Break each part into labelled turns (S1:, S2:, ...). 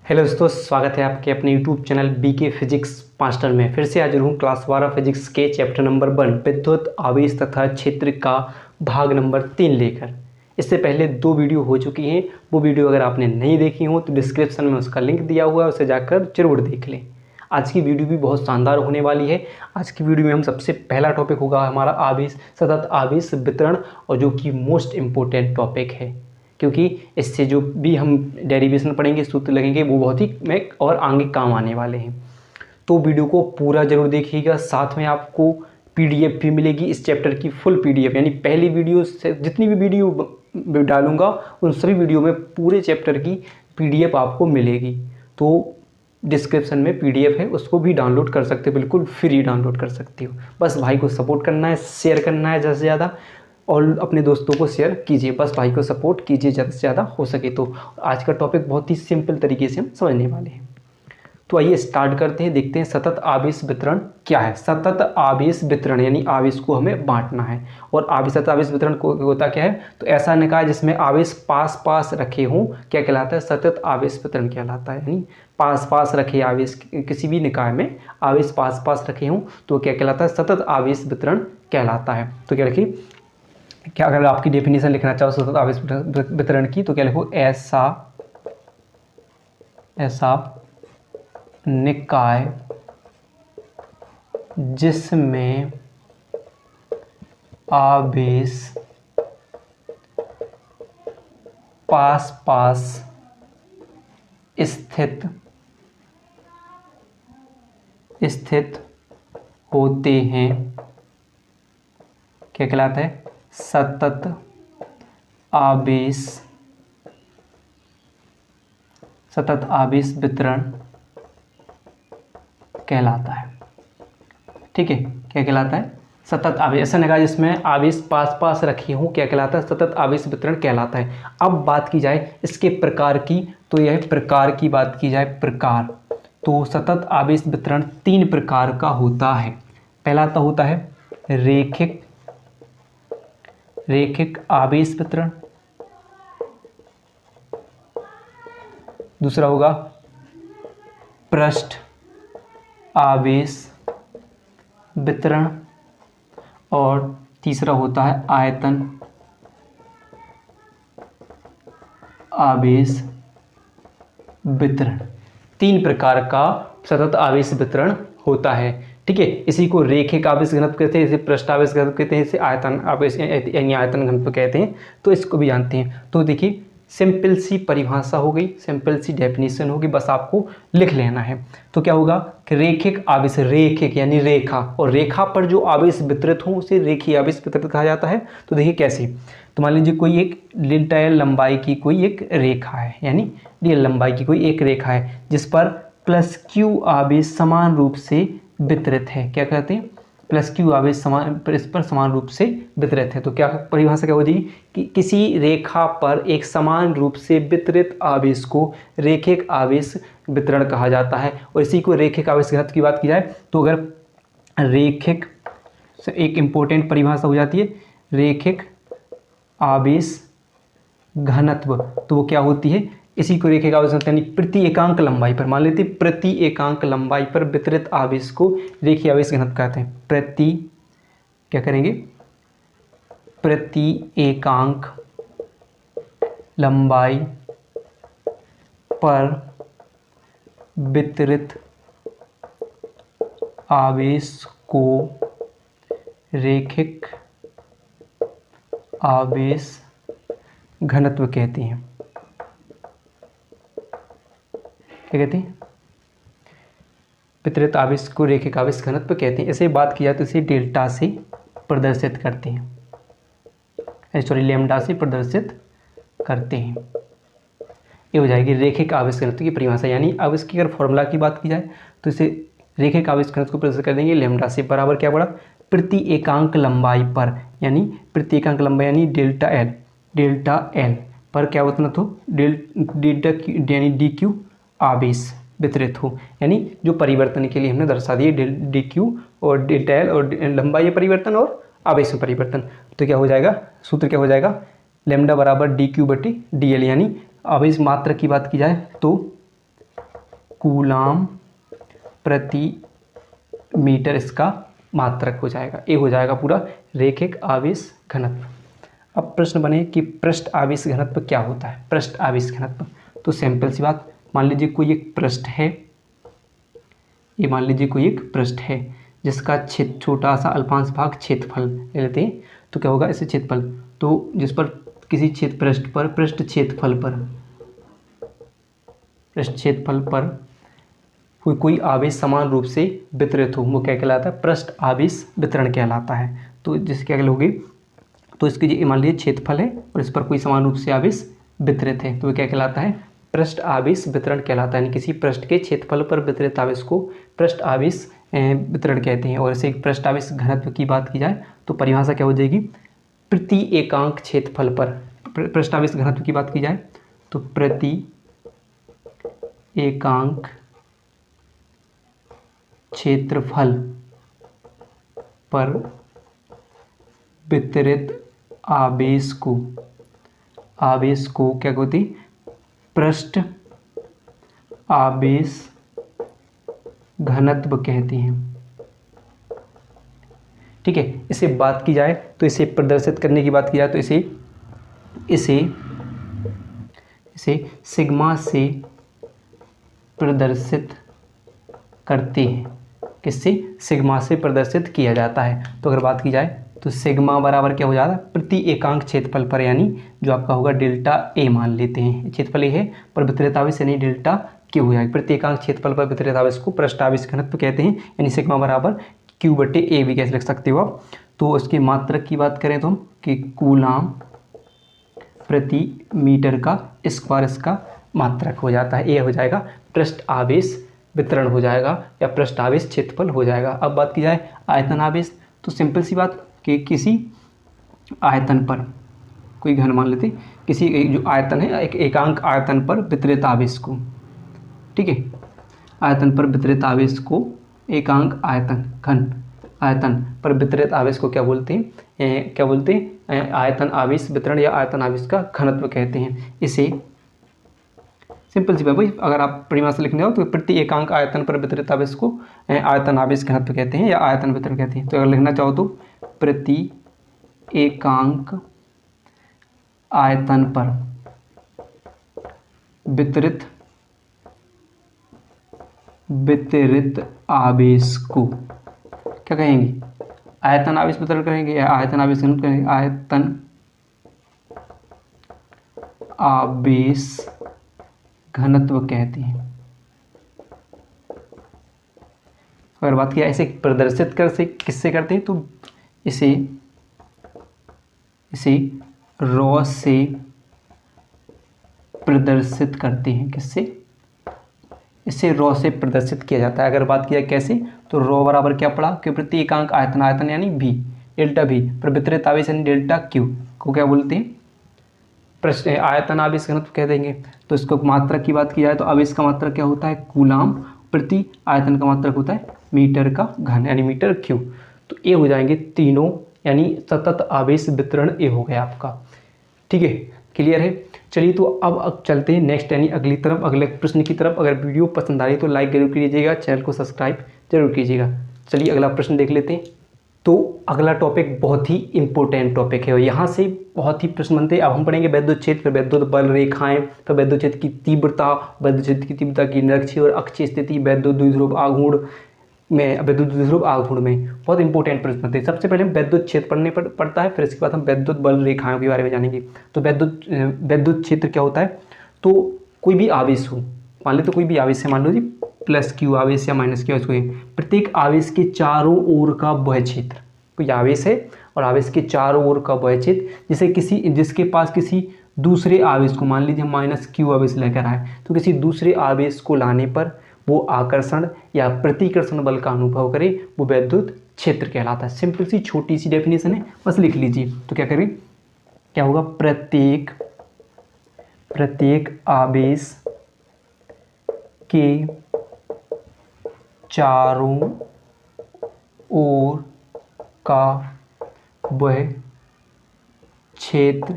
S1: Hello दोस्तों, स्वागत है आपके अपने YouTube channel BK physics master में। फिर से हाजिर हूँ क्लास 12 फिजिक्स के चैप्टर नंबर 1 विद्युत आवेश तथा क्षेत्र का भाग नंबर 3 लेकर। इससे पहले 2 वीडियो हो चुकी हैं। वो वीडियो अगर आपने नहीं देखी हो तो डिस्क्रिप्शन में उसका लिंक दिया हुआ है, उसे जाकर जरूर देख लें। आज की वीडियो भी बहुत शानदार होने वाली है। आज की वीडियो में हम सबसे पहला टॉपिक होगा हमारा आवेश, सतत आवेश वितरण, और जो कि मोस्ट इम्पोर्टेंट टॉपिक है, क्योंकि इससे जो भी हम डेरिवेशन पढ़ेंगे, सूत्र लगेंगे, वो बहुत ही में और आगे काम आने वाले हैं। तो वीडियो को पूरा जरूर देखिएगा। साथ में आपको पीडीएफ भी मिलेगी इस चैप्टर की, फुल पीडीएफ, यानी पहली वीडियो से जितनी भी वीडियो डालूंगा उन सभी वीडियो में पूरे चैप्टर की पीडीएफ आपको मिलेगी। तो डिस्क्रिप्शन में पीडीएफ है, उसको भी डाउनलोड कर सकते हो, बिल्कुल फ्री डाउनलोड कर सकते हो। बस भाई को सपोर्ट करना है, शेयर करना है ज़्यादा से ज़्यादा, और अपने दोस्तों को शेयर कीजिए। बस भाई को सपोर्ट कीजिए ज़्यादा से ज़्यादा हो सके तो। आज का टॉपिक बहुत ही सिंपल तरीके से हम समझने वाले हैं। तो आइए स्टार्ट करते हैं, देखते हैं सतत आवेश वितरण क्या है। सतत आवेश वितरण यानी आवेश को हमें बांटना है। और आवेश सतत आवेश वितरण को होता क्या है, तो ऐसा निकाय जिसमें आवेश पास पास रखे हों क्या कहलाता है, सतत आवेश वितरण कहलाता है। यानी पास पास रखे आवेश, किसी भी निकाय में आवेश पास पास रखे हों तो क्या कहलाता है, सतत आवेश वितरण कहलाता है। तो क्या रखिए, क्या अगर आपकी डेफिनेशन लिखना चाहो सतत आवेश वितरण की तो क्या लिखो, ऐसा निकाय जिसमें आवेश पास पास स्थित होते हैं क्या कहलाता है, सतत आवेश वितरण कहलाता है। ठीक है, क्या कहलाता है, सतत आवेश। ऐसा निकाय जिसमें आवेश पास पास रखे हों क्या कहलाता है, सतत आवेश वितरण कहलाता है। अब बात की जाए इसके प्रकार की, तो यह प्रकार की बात की जाए, प्रकार, तो सतत आवेश वितरण 3 प्रकार का होता है। पहला तो होता है रेखिक आवेश वितरण, दूसरा होगा पृष्ठ आवेश वितरण, और तीसरा होता है आयतन आवेश वितरण। 3 प्रकार का सतत आवेश वितरण होता है। ठीक है, इसी को रेखिक आवेश घनत्व कहते हैं, इसे पृष्ठ आवेश घनत्व कहते हैं, इसे आयतन आवेश यानी आयतन घनत्व कहते हैं। तो इसको भी जानते हैं। तो देखिए, सिंपल सी परिभाषा हो गई, सिंपल सी डेफिनेशन होगी, बस आपको लिख लेना है। तो क्या होगा कि रेखिक आवेश, रेखिक यानी रेखा, और रेखा पर जो आवेश वितरित हो उसे रेखीय आवेश वितरित कहा जाता है। तो देखिए कैसे, तो मान लीजिए कोई एक डेल्टा लंबाई की कोई एक रेखा है, यानी डीएल लंबाई की कोई एक रेखा है जिस पर प्लस क्यू आवेश समान रूप से वितरित है। क्या कहते हैं, प्लस क्यू आवेश इस पर समान रूप से वितरित है। तो क्या परिभाषा क्या हो जाएगी कि किसी रेखा पर एक समान रूप से वितरित आवेश को रेखिक आवेश वितरण कहा जाता है। और इसी को रेखिक आवेश घनत्व की बात की जाए तो अगर रेखिक से एक इम्पोर्टेंट परिभाषा हो जाती है रेखिक आवेश घनत्व, तो वो क्या होती है, इसी को रेखिक आवेश घनत्व यानी प्रति एकांक लंबाई पर, मान लेते हैं प्रति एकांक लंबाई पर वितरित आवेश को रेखीय आवेश घनत्व कहते हैं। क्या करेंगे, प्रति एकांक लंबाई पर वितरित आवेश को रेखिक आवेश घनत्व कहते हैं। क्या कहते हैं, वितरित आवेश को रेखिक आवेश घनत्व कहते हैं। ऐसे बात की जाए तो इसे डेल्टा से प्रदर्शित करते हैं, सॉरी लैम्डा से प्रदर्शित करते हैं। ये हो जाएगी रेखिक आवेश घनत्व की परिभाषा। यानी अब इसकी अगर फॉर्मूला की बात की जाए तो इसे रेखिक आवेश घनत्व को प्रदर्शित कर देंगे लैम्डा से, बराबर क्या पड़ा, प्रति एकांक लंबाई पर, यानी प्रति एकांक लंबाई यानी डेल्टा एल पर क्या होता तो डेल्टा यानी डी क्यू आवेश वितरित हो, यानी जो परिवर्तन के लिए हमने दर्शा दिए डी क्यू और डेल्टा एल, और लंबाई परिवर्तन और आवेश में परिवर्तन। तो क्या हो जाएगा, सूत्र क्या हो जाएगा, लैम्डा बराबर डी क्यू बटी डी एल, यानी आवेश मात्रा की बात की जाए तो कूलाम प्रति मीटर इसका मात्रक हो जाएगा। ये हो जाएगा पूरा रैखिक आवेश घनत्व। अब प्रश्न बने कि पृष्ठ आवेश घनत्व क्या होता है। पृष्ठ आवेश घनत्व तो सिंपल सी बात, मान लीजिए कोई एक पृष्ठ है, ये मान लीजिए कोई एक पृष्ठ है जिसका छोटा सा अल्पांश भाग क्षेत्रफल ले लेते हैं, तो क्या होगा इसे क्षेत्रफल, तो जिस पर किसी पृष्ठ क्षेत्रफल पर कोई आवेश समान रूप से वितरित हो, वो क्या कहलाता है, पृष्ठ आवेश वितरण कहलाता है। तो जिसके क्या होगी, तो इसकी जो मान लीजिए क्षेत्रफल है और इस पर कोई समान रूप से आवेश वितरित है, तो वो क्या कहलाता है, पृष्ठ आवेश वितरण कहलाता है। यानी किसी पृष्ठ के क्षेत्रफल पर वितरित आवेश को पृष्ठ आवेश वितरण कहते हैं। और इसे पृष्ठ आवेश घनत्व की बात की जाए तो परिभाषा क्या हो जाएगी, प्रति एकांक क्षेत्रफल पर, पृष्ठ आवेश घनत्व की बात की जाए तो प्रति एकांक क्षेत्रफल पर वितरित आवेश को क्या कहती, पृष्ठ आवेश घनत्व कहते हैं। ठीक है, इसे बात की जाए तो इसे प्रदर्शित करने की बात की जाए तो इसे सिग्मा से प्रदर्शित करते हैं। किससे, सिग्मा से प्रदर्शित किया जाता है। तो अगर बात की जाए तो सिग्मा बराबर क्या हो जाता है, प्रति एकांक क्षेत्रफल पर, यानी जो आपका होगा डेल्टा ए मान लेते हैं, क्षेत्रफल ए है पर वितरित आवेश यानी डेल्टा क्यू हो जाएगा। प्रति एकांक क्षेत्रफल पर वितरित आवेश को पृष्ठ आवेश घनत्व कहते हैं, यानी सिग्मा बराबर क्यू बटे ए भी कैसे लिख सकते हो आप। तो उसकी मात्रक की बात करें तो हम कि कूलाम प्रति मीटर का स्क्वायर इसका मात्रक हो जाता है। ये हो जाएगा पृष्ठ आवेश वितरण हो जाएगा या पृष्ठ आवेश क्षेत्रफल हो जाएगा। अब बात की जाए आयतन आवेश, तो सिंपल सी बात कि किसी आयतन पर कोई घन मान लेते, किसी जो आयतन है एक एकांक आयतन पर वितरित आवेश को, ठीक है, आयतन पर वितरित आवेश को एकांक आयतन घन आयतन पर वितरित आवेश को क्या बोलते हैं, आयतन आवेश वितरण या आयतन आवेश का घनत्व कहते हैं। इसे सिंपल सी बात भाई, अगर आप परिभाषा लिखने हो तो प्रति एकांक आयतन पर वितरित आवेश को आयतन आवेश घनत्व कहते हैं या आयतन वितरण कहते हैं। तो अगर लिखना चाहो तो प्रति एकांक आयतन पर वितरित आवेश को क्या कहेंगे, आयतन आवेश वितरण करेंगे या आयतन आवेश घनत्व करेंगे, आयतन आवेश घनत्व कहते हैं। अगर बात किया ऐसे प्रदर्शित किससे करते हैं, तो इसे रॉ से प्रदर्शित करते हैं। किससे, इसे रॉ से प्रदर्शित किया जाता है। अगर बात किया कैसे, तो रॉ बराबर क्या पड़ा कि प्रति एकांक आयतन यानी भी डेल्टा भी पर वितरित आवेश यानी डेल्टा क्यू को क्या बोलते हैं, आयतन आवेश घनत्व कह देंगे। तो इसको मात्रक की बात की जाए तो आवेश का मात्रक क्या होता है, कूलाम प्रति आयतन का मात्रक होता है मीटर का घन यानी मीटर क्यू। तो ये हो जाएंगे तीनों, यानी सतत आवेश वितरण ये हो गया आपका। ठीक है, क्लियर है। चलिए तो अब चलते हैं नेक्स्ट यानी अगली तरफ, अगले प्रश्न की तरफ। अगर वीडियो पसंद आ रही तो लाइक जरूर कीजिएगा, चैनल को सब्सक्राइब जरूर कीजिएगा। चलिए अगला प्रश्न देख लेते हैं। तो अगला टॉपिक बहुत ही इंपॉर्टेंट टॉपिक है और यहाँ से बहुत ही प्रश्न बनते हैं। अब हम पढ़ेंगे वैद्युत क्षेत्र, फिर वैद्युत बल रेखाएं, फिर वैद्युत क्षेत्र की तीव्रता, वैद्युत क्षेत्र की तीव्रता की निरक्षीय और अक्षीय स्थिति, वैद्युत द्विध्रुव आघूर्ण में बहुत इंपॉर्टेंट प्रश्न बनते हैं। सबसे पहले हम वैद्युत क्षेत्र पढ़ने पड़ता है, फिर इसके बाद हम वैद्युत बल रेखाओं के बारे में जानेंगे। तो वैद्युत क्षेत्र क्या होता है, तो कोई भी आवेश हो, मान लो तो कोई भी आवेश है, मान लो जी प्लस क्यू आवेश या माइनस क्यू आवेश, प्रत्येक आवेश के चारों ओर का वह क्षेत्र, कोई आवेश है और आवेश के चारों ओर का वह क्षेत्र जिसके पास किसी दूसरे आवेश को, मान लीजिए हम माइनस क्यू आवेश लेकर आए, तो किसी दूसरे आवेश को लाने पर वो आकर्षण या प्रतिकर्षण बल का अनुभव करे, वो वैद्युत क्षेत्र कहलाता है। सिंपल सी छोटी सी डेफिनेशन है, बस लिख लीजिए। तो क्या करें, क्या होगा, प्रत्येक आवेश के चारों ओर का वह क्षेत्र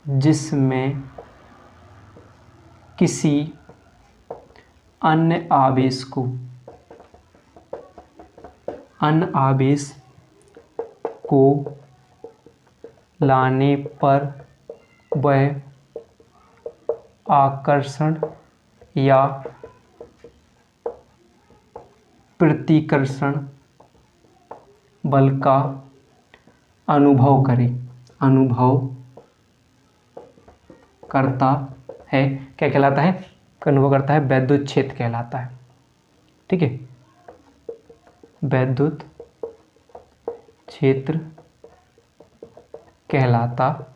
S1: जिसमें किसी अन्य आवेश को लाने पर वह आकर्षण या प्रतिकर्षण बल का अनुभव करता है। क्या कहलाता है? अनुभव करता है, वैद्युत क्षेत्र कहलाता है। ठीक है, वैद्युत क्षेत्र कहलाता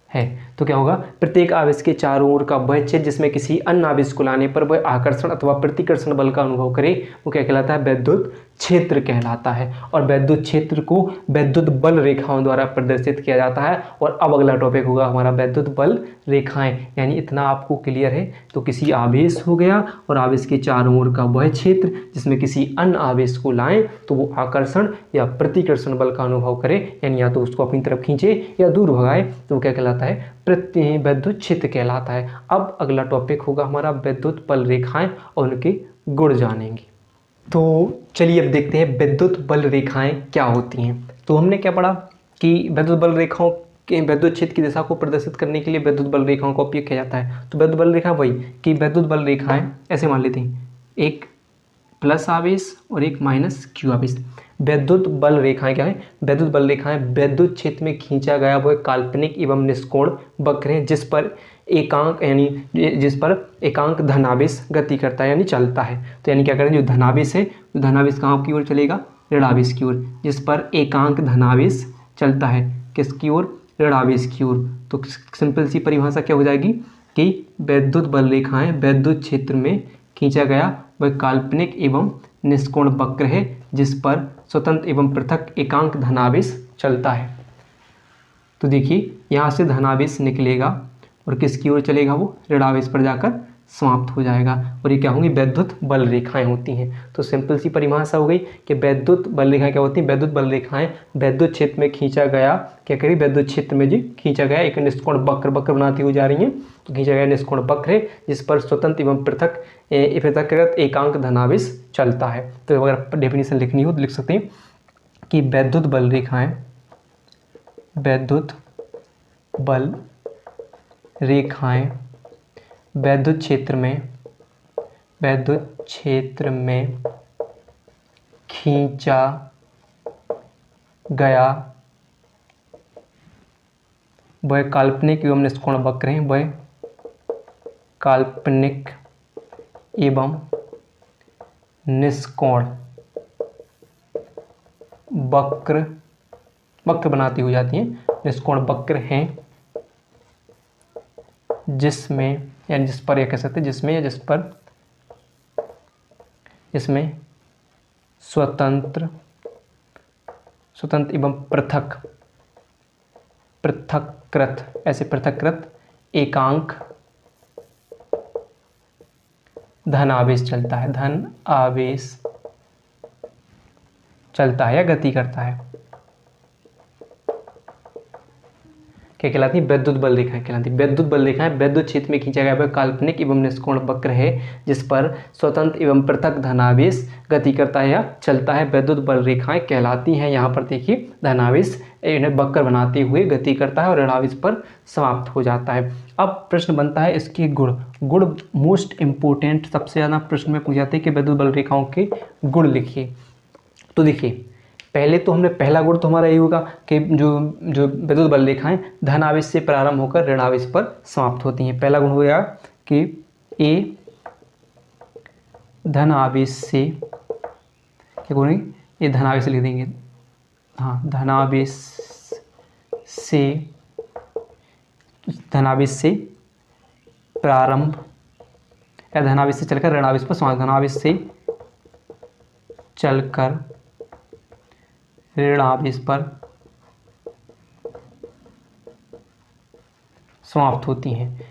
S1: है। तो क्या होगा? प्रत्येक आवेश के चारों ओर का वह क्षेत्र जिसमें किसी अन्य आवेश को लाने पर वह आकर्षण अथवा प्रतिकर्षण बल का अनुभव करे, वो क्या कहलाता है? वैद्युत क्षेत्र कहलाता है। और वैद्युत क्षेत्र को वैद्युत बल रेखाओं द्वारा प्रदर्शित किया जाता है। और अब अगला टॉपिक होगा हमारा वैद्युत बल रेखाएं। यानी इतना आपको क्लियर है तो किसी आवेश हो गया और आवेश के चारों ओर का वह क्षेत्र जिसमें किसी अन्य आवेश को लाएं तो वो आकर्षण या प्रतिकर्षण बल का अनुभव करे, यानी या तो उसको अपनी तरफ खींचे या दूर भगाए, तो वो क्या कहलाता है? वैद्युत क्षेत्र कहलाता है। अब अगला टॉपिक होगा हमारा वैद्युत बल रेखाएं और उनके गुण जानेंगे। तो चलिए अब देखते हैं वैद्युत बल रेखाएं क्या होती हैं। तो हमने क्या पढ़ा कि वैद्युत बल रेखाओं के वैद्युत क्षेत्र की दिशा को प्रदर्शित करने के लिए वैद्युत बल रेखाओं का उपयोग किया जाता है। तो वैद्युत बल रेखा वही कि वैद्युत बल रेखाएं ऐसे मान लेते हैं, एक प्लस आवेश और एक माइनस क्यू आवेश। वैद्युत बल रेखाएं क्या है? वैद्युत बल रेखाएं वैद्युत क्षेत्र में खींचा गया वह काल्पनिक एवं निष्कोण वक्र है जिस पर एकांक धनावेश गति करता है, यानी चलता है। तो यानी क्या करें, जो धनावेश है, जो धनावेश कहाँ की ओर चलेगा? ऋणावेश की ओर, जिस पर एकांक धनावेश चलता है, किसकी ओर? ऋणावेश की ओर। तो सिंपल सी परिभाषा क्या हो जाएगी कि वैद्युत बल रेखाएं वैद्युत क्षेत्र में खींचा गया वह काल्पनिक एवं निष्कोण वक्र है जिस पर स्वतंत्र एवं पृथक एकांक धनावेश चलता है। तो देखिए यहाँ से धनावेश निकलेगा और किसकी ओर चलेगा? वो ऋणावेश पर जाकर समाप्त हो जाएगा। और ये क्या होंगी? वैद्युत बल रेखाएं होती हैं। तो सिंपल सी परिभाषा हो गई कि वैद्युत बल रेखाएं क्या होती हैं? वैद्युत बल रेखाएं वैद्युत क्षेत्र में खींचा गया, क्या करिए? वैद्युत क्षेत्र में जी खींचा गया एक निष्कोण वक्र बनाती हुई जा रही है। तो खींचा गया निष्कोण वक्र है जिस पर स्वतंत्र एवं पृथक एकांक धनावेश चलता है। तो अगर डेफिनेशन लिखनी हो तो लिख सकते हैं कि वैद्युत बल रेखाएं वैद्युत क्षेत्र में खींचा गया वह काल्पनिक एवं निष्कोण वक्र हैं, वह काल्पनिक एवं निष्कोण वक्र बनाती हुई जाती हैं, निष्कोण वक्र हैं जिसमें, यानी जिस पर, यह कह सकते हैं जिसमें या जिस पर इसमें स्वतंत्र एवं पृथक्कृत एकांक धनावेश चलता है, या गति करता है। क्या कहलाती है? वैद्युत बल रेखाएं कहलाती है। वैद्युत बल रेखाएं वैद्युत क्षेत्र में खींचा गया वह काल्पनिक एवं निष्कोण वक्र है जिस पर स्वतंत्र एवं पृथक धनावेश गति करता है या चलता है, वैद्युत बल रेखाएं कहलाती हैं। यहाँ पर देखिए धनावेश इन्हें वक्र बनाते हुए गति करता है और ऋणावेश पर समाप्त हो जाता है। अब प्रश्न बनता है इसके गुण मोस्ट इंपोर्टेंट, सबसे ज़्यादा प्रश्न में पूछ जाते हैं कि वैद्युत बल रेखाओं के गुण लिखिए। तो देखिए पहले तो हमने पहला गुण तो हमारा यही होगा कि जो वैद्युत बल रेखाएं धनावेश से प्रारंभ होकर ऋणावेश पर समाप्त होती हैं। पहला गुण हो गया कि ए धनावेश से, क्या बोलेंगे? ये धनावेश से लिख देंगे, हाँ, धनावेश से प्रारंभ या धनावेश से चलकर ऋणावेश पर समाप्त, धनावेश से चलकर ऋणावेश पर समाप्त होती हैं।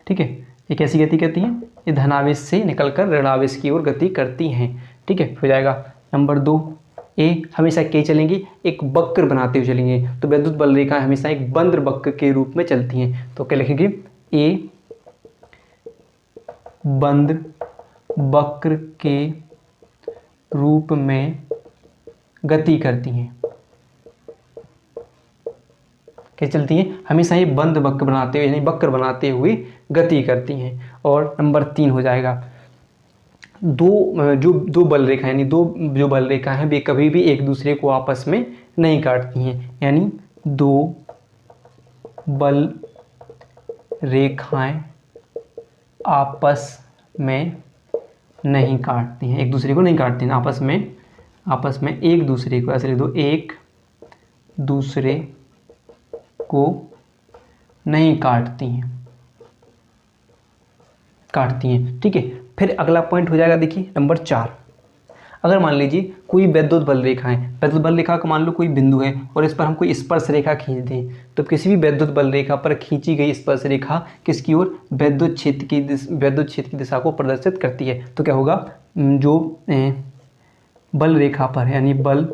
S1: ठीक है, ये कैसी गति करती हैं? ये धनावेश से निकलकर ऋणावेश की ओर गति करती हैं। ठीक है, हो जाएगा। नंबर 2, ए हमेशा क्या चलेंगी? एक वक्र बनाते हुए चलेंगे। तो वैद्युत बल रेखाएं हमेशा एक बंद वक्र के रूप में चलती हैं। तो क्या लिखेंगे? ए बंद वक्र के रूप में गति करती हैं। क्या चलती हैं? हमेशा ये बंद वक्र बनाते हुए, यानी वक्र बनाते हुए गति करती हैं। और नंबर 3 हो जाएगा, दो बल रेखा, यानी दो जो बल रेखा हैं वे कभी भी एक दूसरे को आपस में नहीं काटती हैं, यानी दो बल रेखाएं आपस में नहीं काटती हैं, एक दूसरे को नहीं काटती हैं, आपस में एक दूसरे को, ऐसे लिख दो, एक दूसरे को नहीं काटती हैं, ठीक है। फिर अगला पॉइंट हो जाएगा, देखिए नंबर 4। अगर मान लीजिए कोई वैद्युत बल रेखा है, वैद्युत बल रेखा का मान लो कोई बिंदु है और इस पर हम कोई स्पर्श रेखा खींच दें, तो किसी भी वैद्युत बल रेखा पर खींची गई स्पर्श रेखा किसकी ओर? वैद्युत क्षेत्र की दिशा को प्रदर्शित करती है। तो क्या होगा? जो बल रेखा पर, यानी बल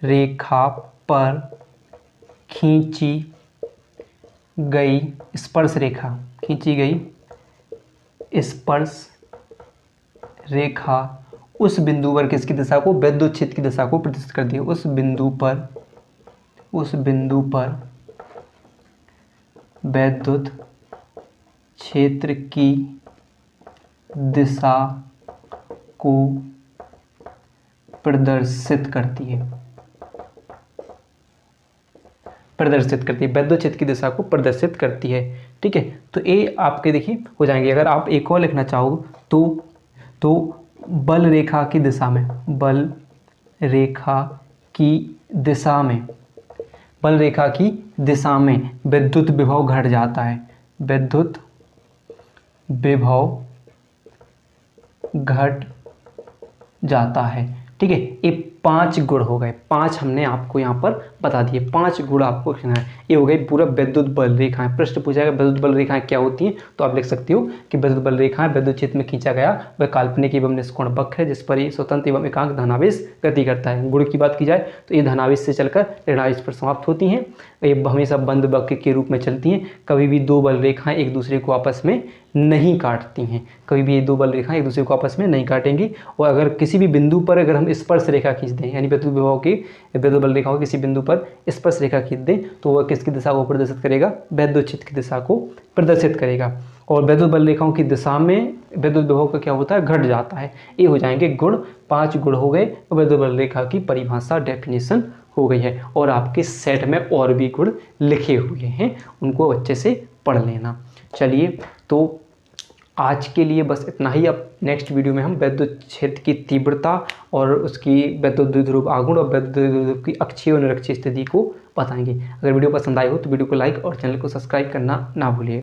S1: रेखा पर खींची गई स्पर्श रेखा उस बिंदु पर किसकी दिशा को? वैद्युत क्षेत्र की दिशा को प्रदर्शित करती है। उस बिंदु पर वैद्युत क्षेत्र की दिशा को प्रदर्शित करती है, वैद्युत क्षेत्र की दिशा को प्रदर्शित करती है, ठीक है। तो ये आपके देखिए हो जाएंगे। अगर आप एक और लिखना चाहो तो बल रेखा की दिशा में विद्युत विभव घट जाता है, विद्युत विभव घट जाता है, ठीक है। ये 5 गुण हो गए, 5 हमने आपको यहाँ पर बता दिए, 5 गुण आपको लिखना है। ये हो गई पूरा वैद्युत बल रेखाएं। प्रश्न पूछा गया वैद्युत बल रेखाएं क्या होती हैं, तो आप लिख सकते हो कि वैद्युत बल रेखाएं वैद्युत क्षेत्र में खींचा गया वह काल्पनिक एवं निष्कोण वक्र है जिस पर ये स्वतंत्र एवं एकांक धनावेश गति करता है। गुण की बात की जाए तो ये धनावेश से चलकर ऋणावेश पर समाप्त होती हैं। ये हमेशा बंद वक्र के रूप में चलती हैं। कभी भी दो बल रेखाएं एक दूसरे को आपस में नहीं काटती हैं, कभी भी ये दो बल रेखाएं एक दूसरे को आपस में नहीं काटेंगी। और अगर किसी भी बिंदु पर अगर हम स्पर्श रेखा खींच दें, यानी वैद्युत विभव की वैद्युत बल रेखाओं किसी बिंदु पर स्पर्श रेखा खींच दें, तो वह किसकी दिशा को प्रदर्शित करेगा? वैद्युत क्षेत्र की दिशा को प्रदर्शित करेगा। और वैद्युत बल रेखाओं की दिशा में वैद्युत विभव का क्या होता है? घट जाता है। ये हो जाएंगे गुण, 5 गुण हो गए। वैद्युत बल रेखा की परिभाषा, डेफिनेशन हो गई है। और आपके सेट में और भी गुण लिखे हुए हैं, उनको अच्छे से पढ़ लेना। चलिए, तो आज के लिए बस इतना ही। अब नेक्स्ट वीडियो में हम वैद्युत क्षेत्र की तीव्रता और उसकी वैद्युत द्विध्रुव आघूर्ण और वैद्युत द्विध्रुव की अक्षीय और निरक्षीय स्थिति को बताएंगे। अगर वीडियो पसंद आई हो तो वीडियो को लाइक और चैनल को सब्सक्राइब करना ना भूलिए।